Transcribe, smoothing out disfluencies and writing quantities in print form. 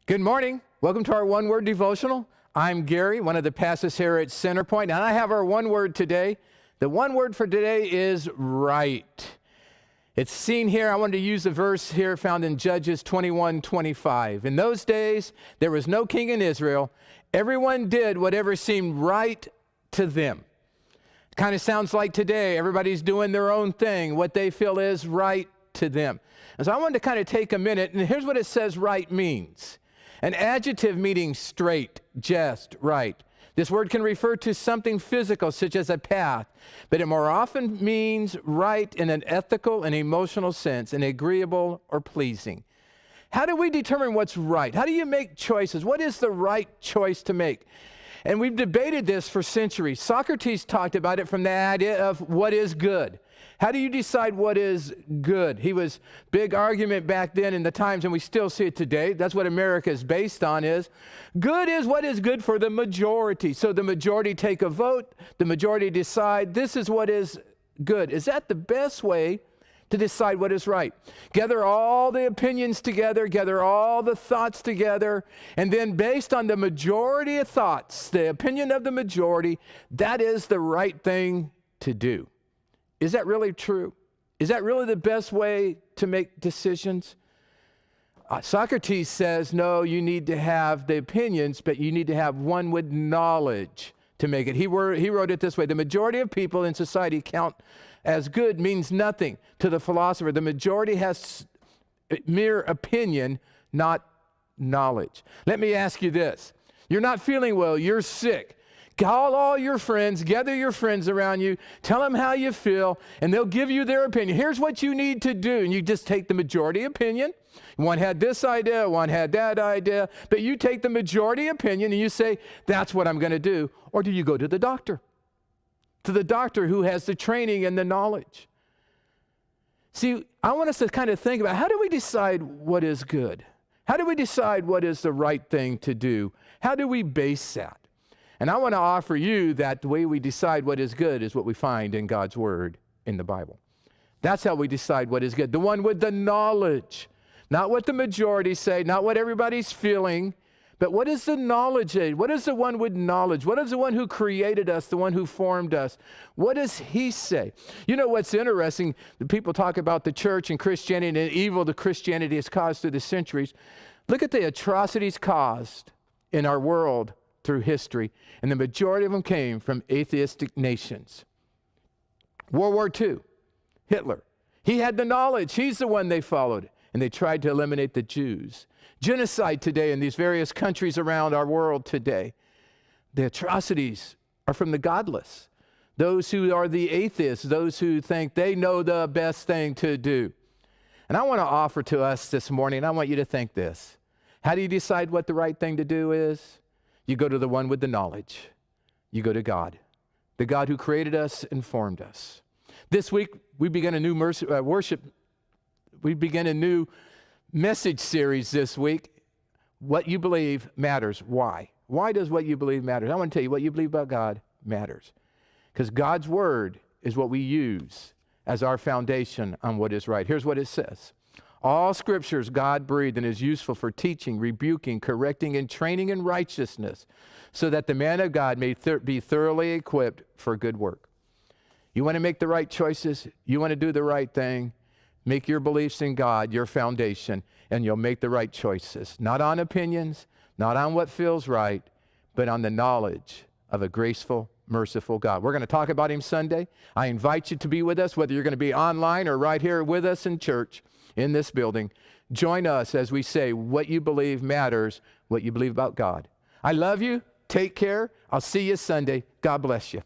Good morning. Welcome to our one-word devotional. I'm Gary, one of the pastors here at Centerpoint, and I have our one word today. The one word for today is right. It's seen here. I wanted to use a verse here found in Judges 21:25. In those days, there was no king in Israel. Everyone did whatever seemed right to them. Kind of sounds like today. Everybody's doing their own thing, what they feel is right to them. And so I wanted to kind of take a minute, and here's what it says right means. An adjective meaning straight, just, right. This word can refer to something physical, such as a path, but it more often means right in an ethical and emotional sense, and agreeable or pleasing. How do we determine what's right? How do you make choices? What is the right choice to make? And we've debated this for centuries. Socrates talked about it from the idea of what is good. How do you decide what is good? He was big argument back then in the times, and we still see it today. That's what America is based on is. Good is what is good for the majority. So the majority take a vote. The majority decide this is what is good. Is that the best way to decide what is right? Gather all the opinions together, gather all the thoughts together, and then based on the majority of thoughts, the opinion of the majority, that is the right thing to do. Is that really true? Is that really the best way to make decisions? Socrates says, no, you need to have the opinions, but you need to have one with knowledge to make it. He wrote it this way: the majority of people in society count as good means nothing to the philosopher. The majority has mere opinion, not knowledge. Let me ask you this. You're not feeling well, you're sick. Call all your friends, gather your friends around you, tell them how you feel, and they'll give you their opinion. Here's what you need to do. And you just take the majority opinion. One had this idea, one had that idea, but you take the majority opinion and you say, that's what I'm going to do. Or do you go to the doctor? To the doctor who has the training and the knowledge. See, I want us to kind of think about, how do we decide what is good? How do we decide what is the right thing to do? How do we base that? And I want to offer you that the way we decide what is good is what we find in God's Word in the Bible. That's how we decide what is good. The one with the knowledge. Not what the majority say, not what everybody's feeling, but what is the knowledge aid? What is the one with knowledge? What is the one who created us, the one who formed us? What does he say? You know what's interesting? The people talk about the church and Christianity and evil that Christianity has caused through the centuries. Look at the atrocities caused in our world through history, and the majority of them came from atheistic nations. World War II, Hitler. He had the knowledge. He's the one they followed, and they tried to eliminate the Jews. Genocide today in these various countries around our world today. The atrocities are from the godless, those who are the atheists, those who think they know the best thing to do. And I want to offer to us this morning, I want you to think this. How do you decide what the right thing to do is? You go to the one with the knowledge. You go to God, the God who created us and formed us. This week, we begin a new worship. We begin a new message series this week. What you believe matters. Why? Why does what you believe matter? I want to tell you, what you believe about God matters. Because God's Word is what we use as our foundation on what is right. Here's what it says. All Scripture is God-breathed and is useful for teaching, rebuking, correcting, and training in righteousness, so that the man of God may be thoroughly equipped for good work. You want to make the right choices? You want to do the right thing? Make your beliefs in God your foundation, and you'll make the right choices. Not on opinions, not on what feels right, but on the knowledge of a graceful, merciful God. We're going to talk about Him Sunday. I invite you to be with us, whether you're going to be online or right here with us in church, in this building. Join us as we say what you believe matters, what you believe about God. I love you. Take care. I'll see you Sunday. God bless you.